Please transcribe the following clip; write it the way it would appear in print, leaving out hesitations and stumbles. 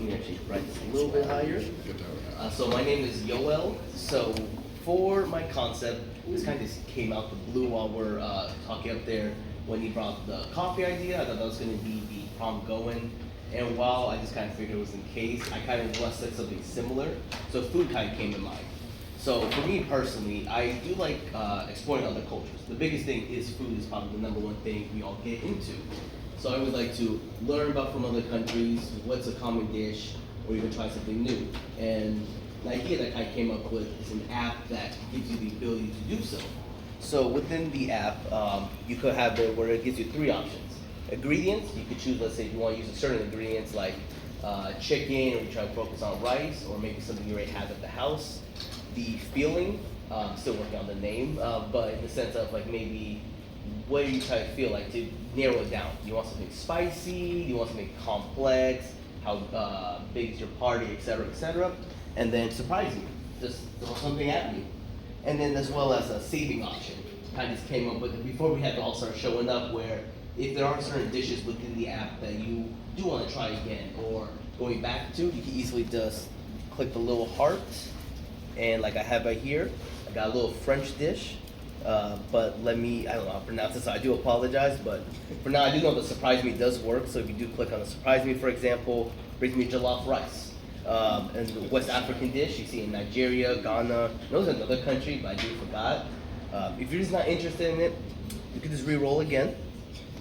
let me actually write this a little bit higher. So my name is Yoel. So for my concept, this kind of just came out the blue while we're talking up there when he brought the coffee idea. I thought that was going to be the prompt going. And while I just kind of figured it was in case, I kind of said something similar. So food kind of came to mind. So for me personally, I do like exploring other cultures. The biggest thing is food is probably the number one thing we all get into. So I would like to learn about from other countries, what's a common dish, or even try something new. And the idea that I came up with is an app that gives you the ability to do so. So within the app, you could have it where it gives you three options. Ingredients, you could choose, let's say if you want to use a certain ingredients like chicken, or you try to focus on rice, or maybe something you already have at the house. The feeling, still working on the name, but in the sense of like maybe what do you try to feel like to narrow it down? Do you want something spicy? Do you want something complex? How big is your party, et cetera, et cetera? And then surprise you, just throw something at me. And then as well as a saving option. I just came up with it before we had to all start showing up where if there are certain dishes within the app that you do want to try again or going back to, you can easily just click the little heart. And like I have right here, I got a little French dish. But I don't know how to pronounce this, so I do apologize. But for now, I do know the surprise me does work. So if you do click on the surprise me, for example, brings me jollof rice. And the West African dish, you see in Nigeria, Ghana, those are another country, but I do forgot. If you're just not interested in it, you can just re-roll again.